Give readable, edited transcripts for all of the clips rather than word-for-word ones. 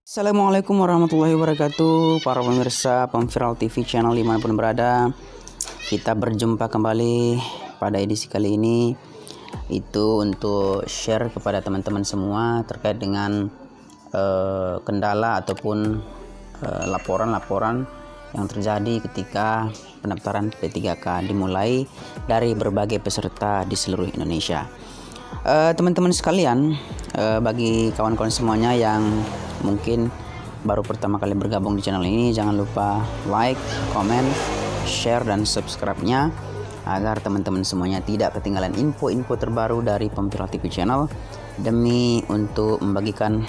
Assalamualaikum warahmatullahi wabarakatuh, para pemirsa Pemviral TV channel dimanapun berada. Kita berjumpa kembali pada edisi kali ini, itu untuk share kepada teman-teman semua terkait dengan kendala ataupun laporan-laporan yang terjadi ketika pendaftaran P3K dimulai dari berbagai peserta di seluruh Indonesia. Teman-teman sekalian, bagi kawan-kawan semuanya yang mungkin baru pertama kali bergabung di channel ini, jangan lupa like, comment, share, dan subscribe-nya agar teman-teman semuanya tidak ketinggalan info-info terbaru dari Pemviral TV channel, demi untuk membagikan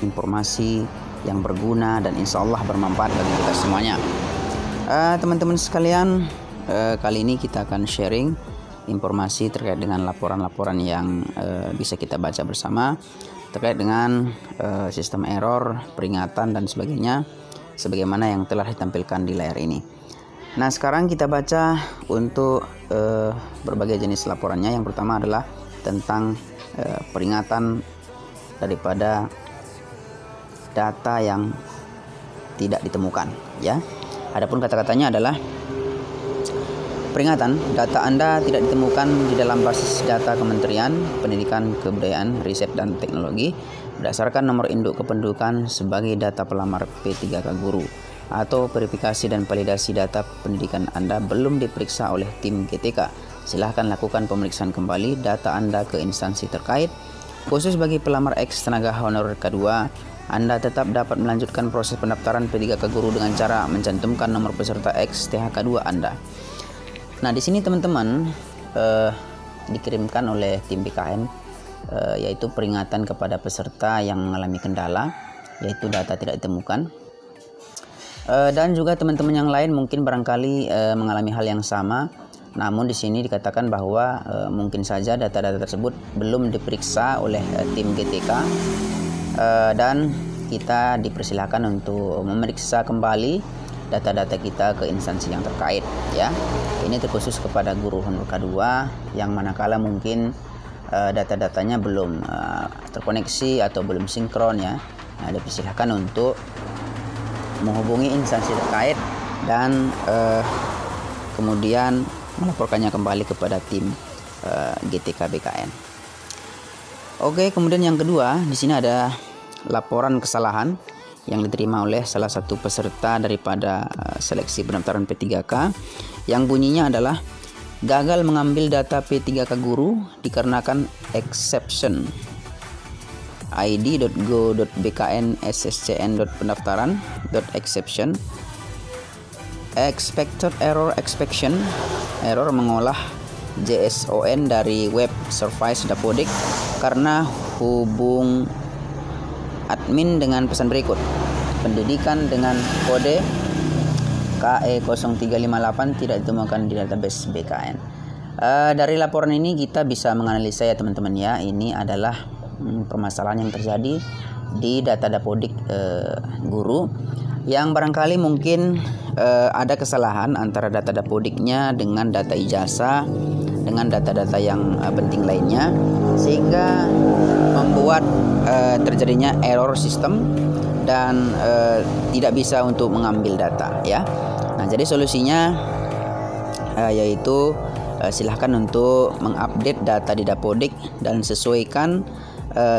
informasi yang berguna dan insya Allah bermanfaat bagi kita semuanya. Teman-teman sekalian, kali ini kita akan sharing informasi terkait dengan laporan-laporan yang bisa kita baca bersama terkait dengan sistem error, peringatan, dan sebagainya, sebagaimana yang telah ditampilkan di layar ini. Nah, sekarang kita baca untuk berbagai jenis laporannya. Yang pertama adalah tentang peringatan daripada data yang tidak ditemukan, ya. Adapun kata-katanya adalah: peringatan, data Anda tidak ditemukan di dalam basis data Kementerian Pendidikan, Kebudayaan, Riset, dan Teknologi berdasarkan nomor induk kependudukan sebagai data pelamar P3K guru, atau verifikasi dan validasi data pendidikan Anda belum diperiksa oleh tim GTK. Silahkan lakukan pemeriksaan kembali data Anda ke instansi terkait. Khusus bagi pelamar X tenaga honorer K2, Anda tetap dapat melanjutkan proses pendaftaran P3K guru dengan cara mencantumkan nomor peserta X THK2 Anda. Nah, di sini teman-teman dikirimkan oleh tim BKN, yaitu peringatan kepada peserta yang mengalami kendala, yaitu data tidak ditemukan. Dan juga teman-teman yang lain mungkin barangkali mengalami hal yang sama, namun di sini dikatakan bahwa mungkin saja data-data tersebut belum diperiksa oleh tim GTK, dan kita dipersilahkan untuk memeriksa kembali data-data kita ke instansi yang terkait, ya. Ini terkhusus kepada guru honor K2 yang manakala mungkin data-datanya belum terkoneksi atau belum sinkron, ya. Nah, dipersilahkan untuk menghubungi instansi terkait dan kemudian melaporkannya kembali kepada tim GTK BKN. Oke, kemudian yang kedua, di sini ada laporan kesalahan yang diterima oleh salah satu peserta daripada seleksi pendaftaran P3K, yang bunyinya adalah: gagal mengambil data P3K guru dikarenakan exception id.go.bkn/sscn.pendaftaran.exception expected error error mengolah JSON dari web service Dapodik karena hubung admin dengan pesan berikut: pendidikan dengan kode KE0358 tidak ditemukan di database BKN. Dari laporan ini kita bisa menganalisa, ya teman-teman, ya, ini adalah permasalahan yang terjadi di data Dapodik guru, yang barangkali mungkin ada kesalahan antara data Dapodiknya dengan data ijazah, dengan data-data yang penting lainnya, sehingga membuat terjadinya error sistem dan tidak bisa untuk mengambil data, ya. Nah, jadi solusinya yaitu silahkan untuk mengupdate data di Dapodik dan sesuaikan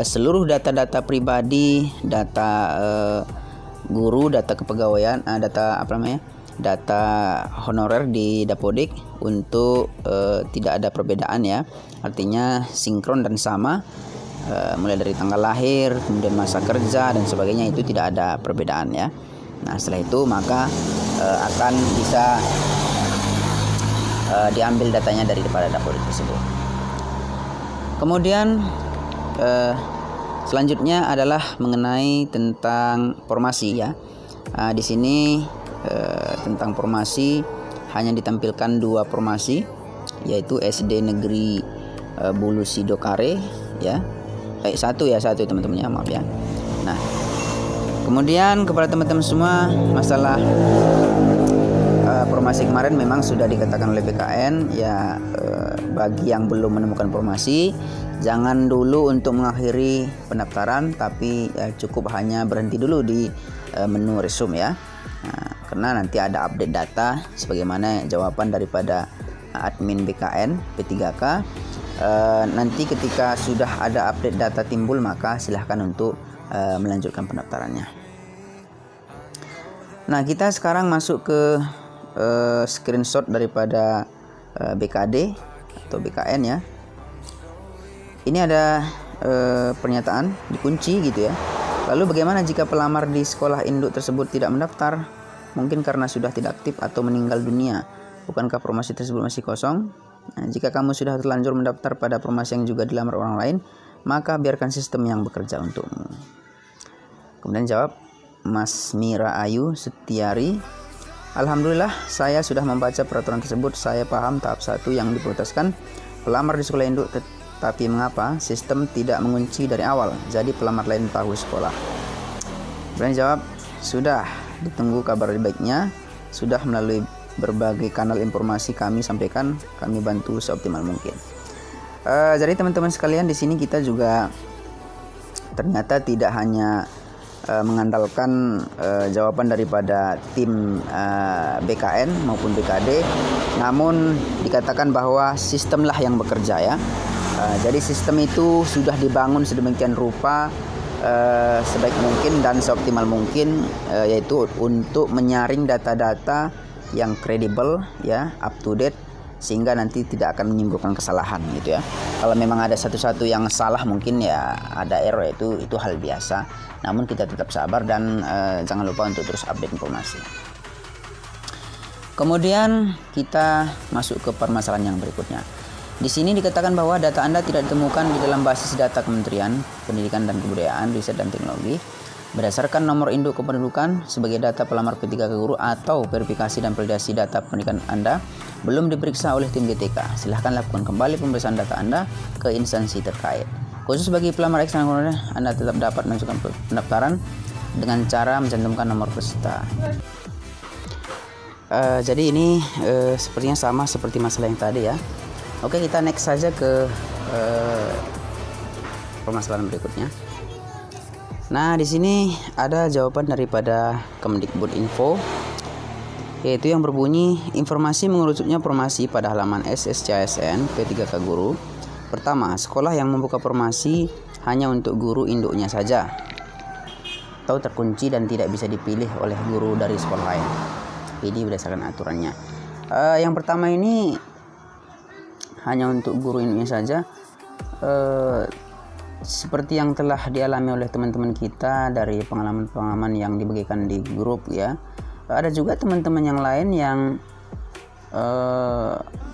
seluruh data-data pribadi, data guru, data kepegawaian, data honorer di Dapodik untuk tidak ada perbedaan, ya. Artinya sinkron dan sama, mulai dari tanggal lahir, kemudian masa kerja dan sebagainya, itu tidak ada perbedaan, ya. Nah, setelah itu maka akan bisa diambil datanya daripada Dapodik tersebut. Kemudian selanjutnya adalah mengenai tentang formasi, ya. Di sini tentang formasi hanya ditampilkan dua formasi, yaitu SD Negeri Bulu Sidokare, ya. Satu teman-teman, ya, maaf, ya. Nah, kemudian kepada teman-teman semua, masalah Formasi kemarin memang sudah dikatakan oleh BKN ya, bagi yang belum menemukan formasi jangan dulu untuk mengakhiri pendaftaran, tapi cukup hanya berhenti dulu di menu resume ya. Karena nanti ada update data sebagaimana jawaban daripada admin BKN P3K. Nanti ketika sudah ada update data timbul, maka silahkan untuk melanjutkan pendaftarannya. Nah, kita sekarang masuk ke screenshot daripada BKD atau BKN ya. Ini ada pernyataan dikunci gitu ya. Lalu bagaimana jika pelamar di sekolah induk tersebut tidak mendaftar? Mungkin karena sudah tidak aktif atau meninggal dunia. Bukankah formasi tersebut masih kosong? Nah, jika kamu sudah terlanjur mendaftar pada formasi yang juga dilamar orang lain, maka biarkan sistem yang bekerja untukmu. Kemudian jawab Mas Mira Ayu Setiari, alhamdulillah saya sudah membaca peraturan tersebut. Saya paham tahap 1 yang diprioritaskan pelamar di sekolah induk, tapi mengapa sistem tidak mengunci dari awal jadi pelamar lain tahu sekolah? Kemudian jawab, sudah ditunggu kabar baiknya, sudah melalui berbagai kanal informasi kami sampaikan, kami bantu seoptimal mungkin. Jadi teman-teman sekalian, di sini kita juga ternyata tidak hanya mengandalkan jawaban daripada tim BKN maupun BKD, namun dikatakan bahwa sistemlah yang bekerja ya. Jadi sistem itu sudah dibangun sedemikian rupa sebaik mungkin dan seoptimal mungkin, yaitu untuk menyaring data-data yang kredibel ya, up to date, sehingga nanti tidak akan menimbulkan kesalahan gitu ya. Kalau memang ada satu-satu yang salah, mungkin ya ada error, itu hal biasa. Namun kita tetap sabar dan jangan lupa untuk terus update informasi. Kemudian kita masuk ke permasalahan yang berikutnya. Di sini dikatakan bahwa data Anda tidak ditemukan di dalam basis data Kementerian Pendidikan dan Kebudayaan, Riset dan Teknologi berdasarkan nomor induk kependudukan sebagai data pelamar P3K guru, atau verifikasi dan validasi data pendidikan Anda belum diperiksa oleh tim GTK. Silahkan lakukan kembali pemeriksaan data Anda ke instansi terkait. Khusus bagi pelamar ekstrakurikuler, Anda tetap dapat mengajukan pendaftaran dengan cara mencantumkan nomor peserta. Jadi ini sepertinya sama seperti masalah yang tadi ya. Oke, kita next saja ke permasalahan berikutnya. Nah, di sini ada jawaban daripada Kemdikbudinfo, yaitu yang berbunyi, informasi mengerucutnya formasi pada halaman SSCASN P3K guru. Pertama, sekolah yang membuka formasi hanya untuk guru induknya saja atau terkunci dan tidak bisa dipilih oleh guru dari sekolah lain. Ini berdasarkan aturannya. Yang pertama ini hanya untuk guru induknya saja. Seperti yang telah dialami oleh teman-teman kita dari pengalaman-pengalaman yang dibagikan di grup ya. Ada juga teman-teman yang lain yang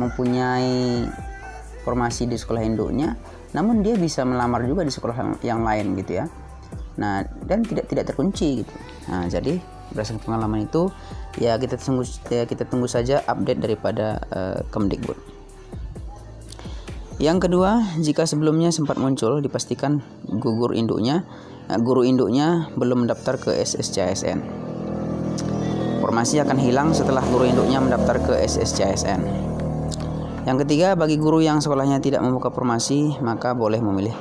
mempunyai formasi di sekolah induknya, namun dia bisa melamar juga di sekolah yang lain gitu ya. Nah, dan tidak terkunci gitu. Nah, jadi berdasarkan pengalaman itu ya kita tunggu saja update daripada Kemdikbud. Yang kedua, jika sebelumnya sempat muncul dipastikan guru induknya belum mendaftar ke SSCASN. Formasi akan hilang setelah guru induknya mendaftar ke SSCASN. Yang ketiga, bagi guru yang sekolahnya tidak membuka formasi, maka boleh memilih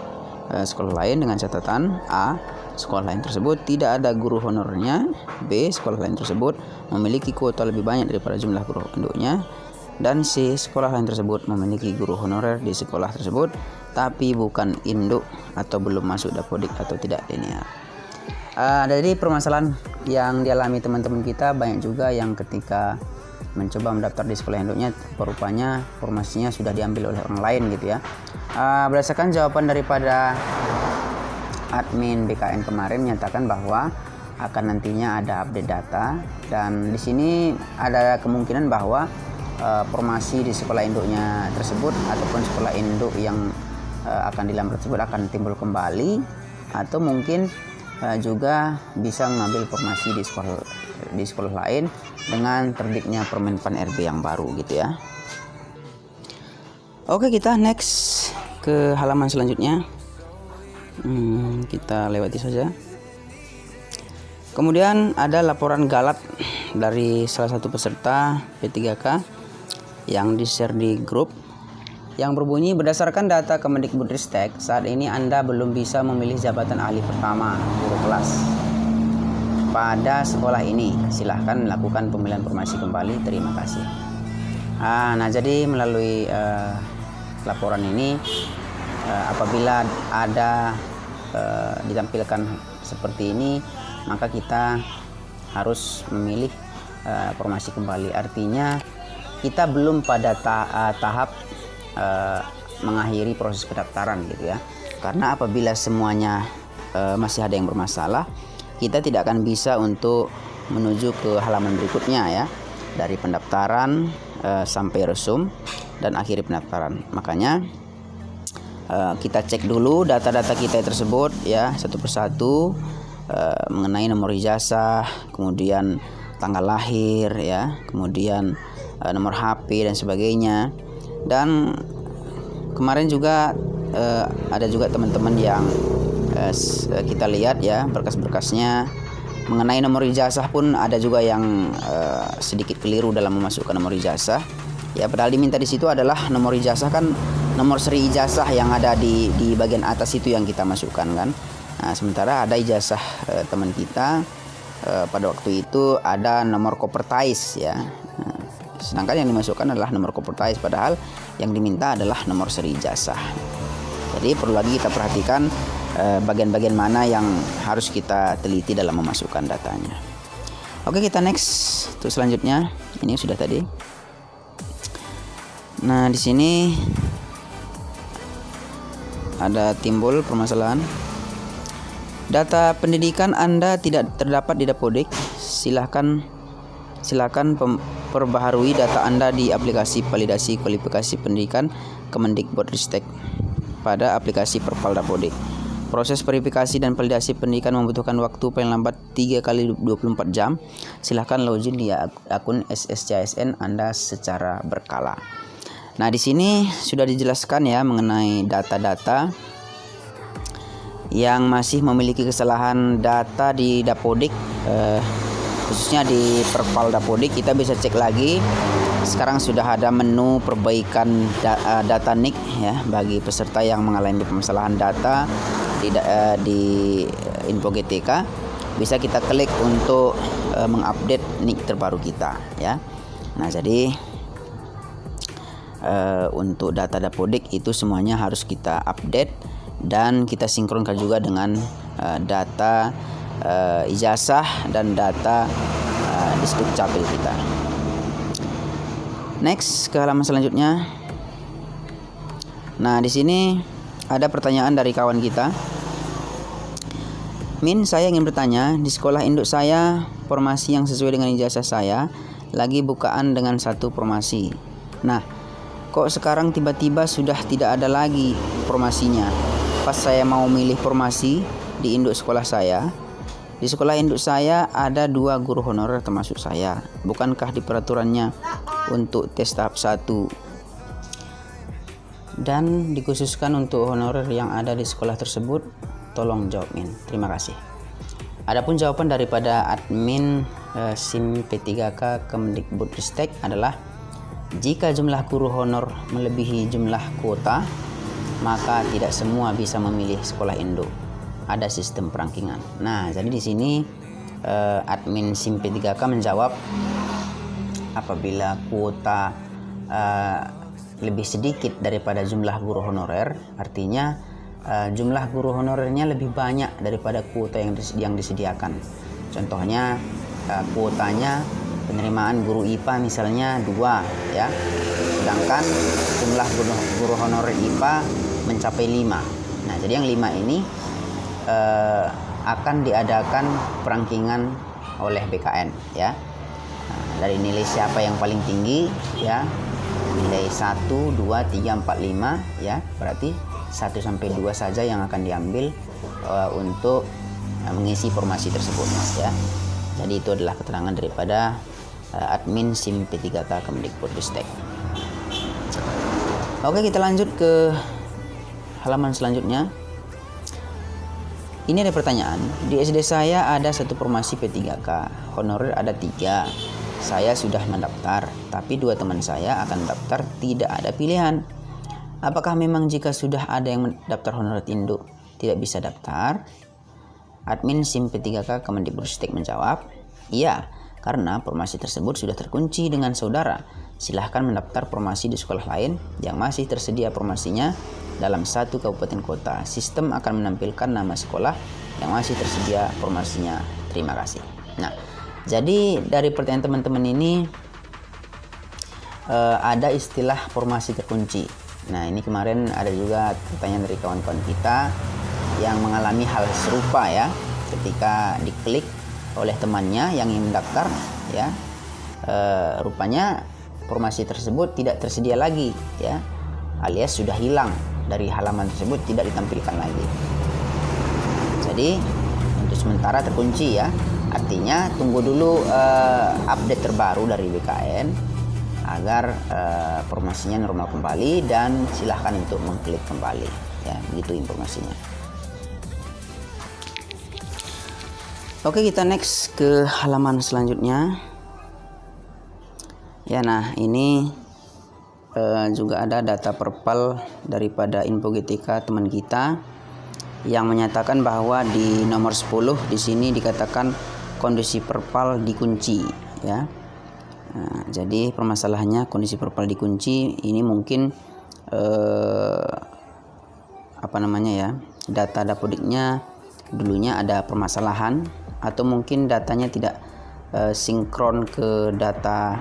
sekolah lain dengan catatan A, sekolah lain tersebut tidak ada guru honornya, B, sekolah lain tersebut memiliki kuota lebih banyak daripada jumlah guru induknya, dan C, sekolah lain tersebut memiliki guru honorer di sekolah tersebut tapi bukan induk atau belum masuk dapodik atau tidak linear. Jadi permasalahan yang dialami teman-teman kita banyak juga yang ketika mencoba mendaftar di sekolah induknya, rupanya formasinya sudah diambil oleh orang lain gitu ya. Berdasarkan jawaban daripada admin BKN kemarin menyatakan bahwa akan nantinya ada update data, dan di sini ada kemungkinan bahwa formasi di sekolah induknya tersebut ataupun sekolah induk yang akan dilamar tersebut akan timbul kembali, atau mungkin juga bisa mengambil formasi di sekolah lain dengan terbitnya Permenpan RB yang baru gitu ya. Oke, kita next ke halaman selanjutnya. Kita lewati saja. Kemudian ada laporan galat dari salah satu peserta P3K yang di-share di grup yang berbunyi, berdasarkan data Kemendikbudristek, saat ini Anda belum bisa memilih jabatan ahli pertama guru kelas pada sekolah ini. Silahkan lakukan pemilihan formasi kembali. Terima kasih. Nah, jadi melalui laporan ini, apabila ada ditampilkan seperti ini, maka kita harus memilih formasi kembali. Artinya kita belum pada tahap mengakhiri proses pendaftaran gitu ya. Karena apabila semuanya masih ada yang bermasalah, kita tidak akan bisa untuk menuju ke halaman berikutnya ya, dari pendaftaran sampai resum dan akhiri pendaftaran. Makanya kita cek dulu data-data kita tersebut ya, satu persatu, mengenai nomor ijazah, kemudian tanggal lahir ya, kemudian nomor HP dan sebagainya. Dan kemarin juga ada juga teman-teman yang kita lihat ya, berkas-berkasnya mengenai nomor ijazah pun ada juga yang sedikit keliru dalam memasukkan nomor ijazah ya, padahal diminta di situ adalah nomor ijazah, kan nomor seri ijazah yang ada di bagian atas itu yang kita masukkan kan. Nah, sementara ada ijazah teman kita pada waktu itu ada nomor kopertais ya. Sedangkan yang dimasukkan adalah nomor kopertais, padahal yang diminta adalah nomor seri ijazah. Jadi perlu lagi kita perhatikan bagian-bagian mana yang harus kita teliti dalam memasukkan datanya. Oke, kita next untuk selanjutnya. Ini sudah tadi. Nah, di sini ada timbul permasalahan. Data pendidikan Anda tidak terdapat di Dapodik. Silakan perbaharui data Anda di aplikasi validasi kualifikasi pendidikan Kemendikbudristek pada aplikasi Perpal Dapodik. Proses verifikasi dan validasi pendidikan membutuhkan waktu paling lambat 3 kali 24 jam. Silakan login di akun SSCSN Anda secara berkala. Nah, di sini sudah dijelaskan ya mengenai data-data yang masih memiliki kesalahan data di Dapodik, khususnya di Perpal Dapodik. Kita bisa cek lagi. Sekarang sudah ada menu perbaikan data NIK ya bagi peserta yang mengalami permasalahan data di Info GTK. Bisa kita klik untuk mengupdate NIK terbaru kita ya. Nah, jadi untuk data Dapodik itu semuanya harus kita update dan kita sinkronkan juga dengan data ijazah dan data di Dukcapil kita. Next ke halaman selanjutnya. Nah, di sini ada pertanyaan dari kawan kita. Min, saya ingin bertanya, di sekolah induk saya formasi yang sesuai dengan ijazah saya lagi bukaan dengan satu formasi. Nah, kok sekarang tiba-tiba sudah tidak ada lagi formasinya? Pas saya mau milih formasi di induk sekolah saya, di sekolah induk saya ada 2 guru honorer termasuk saya. Bukankah di peraturannya untuk tes tahap 1 dan dikhususkan untuk honorer yang ada di sekolah tersebut? Tolong jawab, Min. Terima kasih. Adapun jawaban daripada admin SIM P3K Kemendikbudristek adalah, jika jumlah guru honor melebihi jumlah kuota, maka tidak semua bisa memilih sekolah induk. Ada sistem perangkingan. Nah, jadi di sini admin SIM P3K menjawab, apabila kuota lebih sedikit daripada jumlah guru honorer, artinya jumlah guru honorernya lebih banyak daripada kuota yang disediakan. Contohnya kuotanya penerimaan guru IPA misalnya 2 ya, sedangkan jumlah guru honorer IPA mencapai 5. Nah, jadi yang 5 ini akan diadakan perangkingan oleh BKN ya. Nah, dari nilai siapa yang paling tinggi ya, nilai 1, 2, 3, 4, 5 ya, berarti 1 sampai 2 saja yang akan diambil untuk mengisi formasi tersebut ya. Jadi itu adalah keterangan daripada admin SIM P3K Kemendikbudristek. Oke, kita lanjut ke halaman selanjutnya. Ini ada pertanyaan, di SD saya ada satu formasi P3K, honorer ada 3. Saya sudah mendaftar, tapi 2 teman saya akan daftar, tidak ada pilihan. Apakah memang jika sudah ada yang mendaftar honorer induk tidak bisa daftar? Admin SIM P3K Kemendikbudristek menjawab, iya, karena formasi tersebut sudah terkunci dengan saudara. Silahkan mendaftar formasi di sekolah lain yang masih tersedia formasinya dalam satu kabupaten kota. Sistem akan menampilkan nama sekolah yang masih tersedia formasinya. Terima kasih. Nah, jadi dari pertanyaan teman-teman ini ada istilah formasi terkunci. Nah, ini kemarin ada juga pertanyaan dari kawan-kawan kita yang mengalami hal serupa ya, ketika diklik oleh temannya yang ingin mendaftar ya, rupanya formasi tersebut tidak tersedia lagi ya, alias sudah hilang dari halaman tersebut, tidak ditampilkan lagi. Jadi untuk sementara terkunci ya, artinya tunggu dulu update terbaru dari BKN agar formasinya normal kembali, dan silahkan untuk mengklik kembali ya, begitu informasinya. Oke, kita next ke halaman selanjutnya ya. Nah, ini juga ada data perpal daripada Info GTK teman kita yang menyatakan bahwa di nomor 10 di sini dikatakan kondisi perpal dikunci ya. Nah, jadi permasalahannya kondisi perpal dikunci ini mungkin data dapodiknya dulunya ada permasalahan, atau mungkin datanya tidak sinkron ke data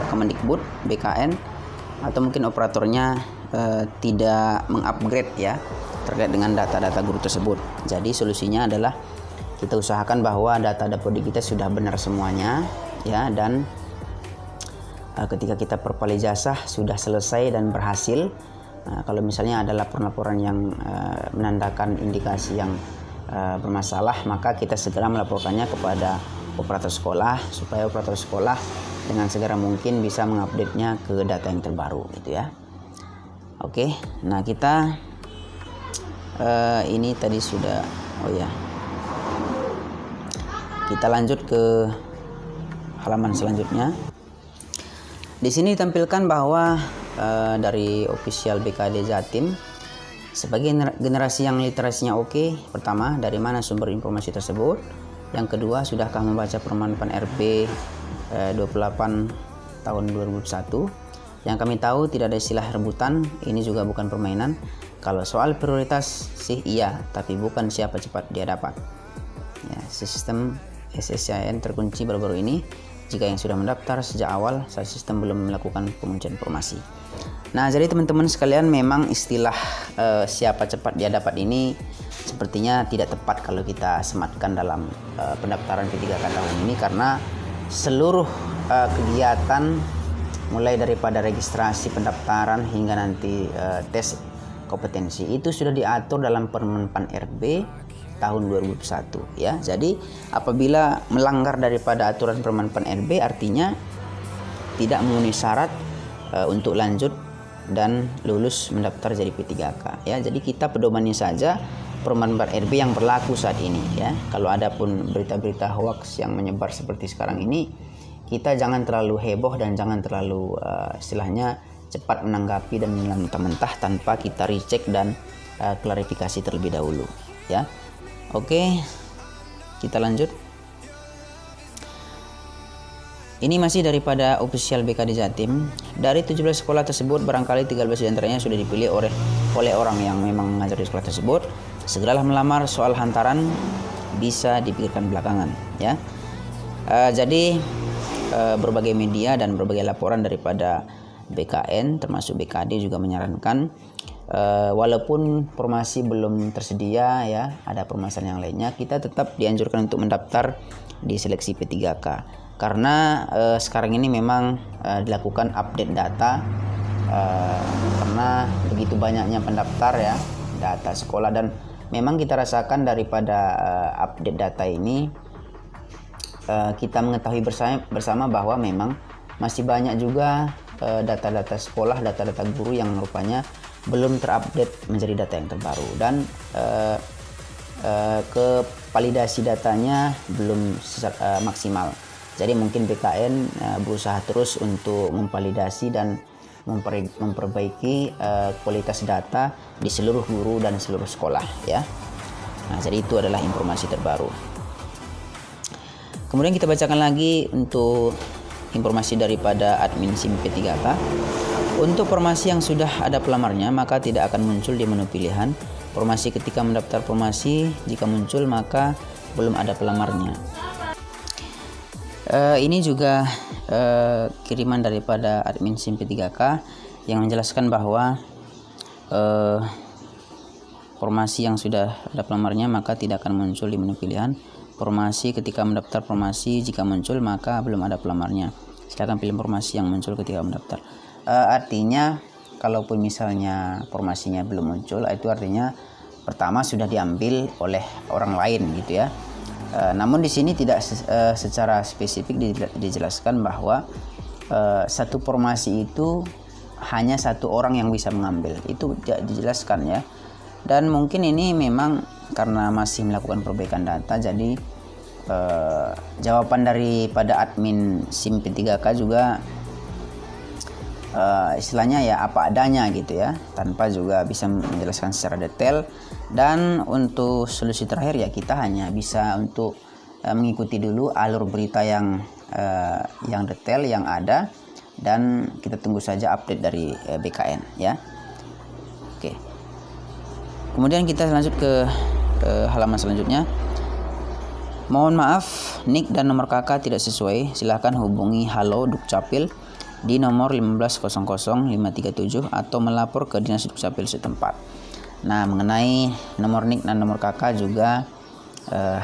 Kemendikbud BKN, atau mungkin operatornya tidak mengupgrade ya terkait dengan data-data guru tersebut. Jadi solusinya adalah kita usahakan bahwa data dapodik kita sudah benar semuanya ya, dan ketika kita perpal ijazah sudah selesai dan berhasil, kalau misalnya ada laporan-laporan yang menandakan indikasi yang bermasalah, maka kita segera melaporkannya kepada operator sekolah supaya operator sekolah dengan segera mungkin bisa mengupdate-nya ke data yang terbaru gitu ya. Oke, nah kita ini tadi sudah, kita lanjut ke halaman selanjutnya. Di sini ditampilkan bahwa dari official BKD Jatim, sebagai generasi yang literasinya oke, pertama, dari mana sumber informasi tersebut? Yang kedua, sudahkah membaca Permanpan RB 28 tahun 2001? Yang kami tahu tidak ada istilah rebutan, ini juga bukan permainan. Kalau soal prioritas sih iya, tapi bukan siapa cepat dia dapat. Ya, sistem SSCIN terkunci baru-baru ini. Jika yang sudah mendaftar sejak awal, saat sistem belum melakukan penguncian informasi. Nah, jadi teman-teman sekalian, memang istilah siapa cepat dia dapat ini sepertinya tidak tepat kalau kita sematkan dalam pendaftaran P3K tahun ini, karena seluruh kegiatan mulai daripada registrasi pendaftaran hingga nanti tes kompetensi itu sudah diatur dalam Permenpan RB tahun 2001 ya. Jadi apabila melanggar daripada aturan Permenpan RB, artinya tidak memenuhi syarat untuk lanjut dan lulus mendaftar jadi P3K ya. Jadi kita pedomannya saja Permenpan RB yang berlaku saat ini ya. Kalau ada pun berita-berita hoax yang menyebar seperti sekarang ini, kita jangan terlalu heboh dan jangan terlalu istilahnya cepat menanggapi dan menelan mentah-mentah tanpa kita recheck dan klarifikasi terlebih dahulu ya. Oke, kita lanjut. Ini masih daripada official BKD Jatim. Dari 17 sekolah tersebut, barangkali 13 diantaranya sudah dipilih oleh orang yang memang mengajar di sekolah tersebut. Segeralah melamar, soal hantaran bisa dipikirkan belakangan ya. Jadi berbagai media dan berbagai laporan daripada BKN termasuk BKD juga menyarankan walaupun formasi belum tersedia ya, ada permasalahan yang lainnya, kita tetap dianjurkan untuk mendaftar di seleksi P3K karena sekarang ini memang dilakukan update data karena begitu banyaknya pendaftar ya, data sekolah, dan memang kita rasakan daripada update data ini kita mengetahui bersama bahwa memang masih banyak juga data-data sekolah, data-data guru yang rupanya belum terupdate menjadi data yang terbaru, dan ke validasi datanya belum maksimal. Jadi mungkin BKN berusaha terus untuk memvalidasi dan memperbaiki kualitas data di seluruh guru dan seluruh sekolah ya. Nah, jadi itu adalah informasi terbaru. Kemudian kita bacakan lagi untuk informasi daripada admin SIM P3K. Untuk formasi yang sudah ada pelamarnya maka tidak akan muncul di menu pilihan. Formasi ketika mendaftar formasi, jika muncul maka belum ada pelamarnya. Ini juga kiriman daripada admin SIM P3K yang menjelaskan bahwa formasi yang sudah ada pelamarnya maka tidak akan muncul di menu pilihan. Formasi ketika mendaftar formasi, jika muncul maka belum ada pelamarnya. Silakan pilih formasi yang muncul ketika mendaftar. Artinya kalaupun misalnya formasinya belum muncul, itu artinya pertama sudah diambil oleh orang lain gitu ya. Namun di sini tidak secara spesifik dijelaskan bahwa satu formasi itu hanya satu orang yang bisa mengambil, itu tidak dijelaskan ya. Dan mungkin ini memang karena masih melakukan perbaikan data, jadi jawaban daripada admin SIM P3K juga istilahnya ya apa adanya gitu ya, tanpa juga bisa menjelaskan secara detail. Dan untuk solusi terakhir ya kita hanya bisa untuk mengikuti dulu alur berita yang detail yang ada, dan kita tunggu saja update dari BKN ya. Oke. Kemudian kita lanjut ke halaman selanjutnya. Mohon maaf, NIK dan nomor KK tidak sesuai. Silahkan hubungi Halo Dukcapil di nomor 1500537 atau melapor ke Dinas Dukcapil setempat. Nah, mengenai nomor NIK dan nomor KK juga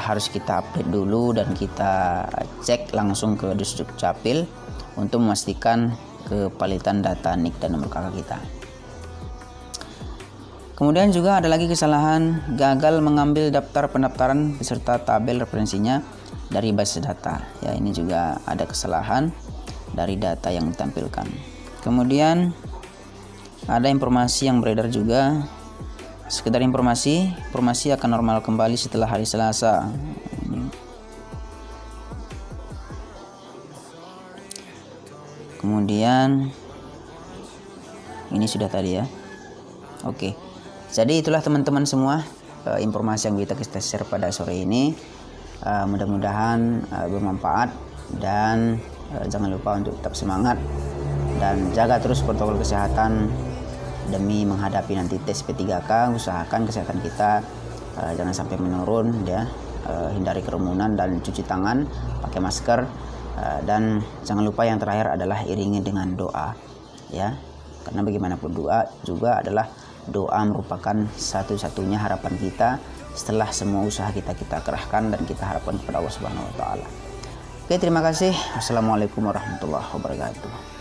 harus kita update dulu dan kita cek langsung ke Dinas Dukcapil untuk memastikan kevalidan data NIK dan nomor KK kita. Kemudian juga ada lagi kesalahan gagal mengambil daftar pendaftaran beserta tabel referensinya dari basis data. Ya, ini juga ada kesalahan dari data yang ditampilkan. Kemudian ada informasi yang beredar juga. Sekedar informasi akan normal kembali setelah hari Selasa. Kemudian ini sudah tadi ya. Oke. Jadi itulah teman-teman semua informasi yang kita share pada sore ini. Mudah-mudahan bermanfaat, dan jangan lupa untuk tetap semangat dan jaga terus protokol kesehatan demi menghadapi nanti tes P3K. Usahakan kesehatan kita jangan sampai menurun ya. Hindari kerumunan dan cuci tangan, pakai masker, dan jangan lupa yang terakhir adalah iringi dengan doa ya. Karena bagaimanapun doa juga adalah doa merupakan satu-satunya harapan kita setelah semua usaha kita kerahkan dan kita harapkan kepada Allah Subhanahu wa taala. Oke, terima kasih. Assalamualaikum warahmatullahi wabarakatuh.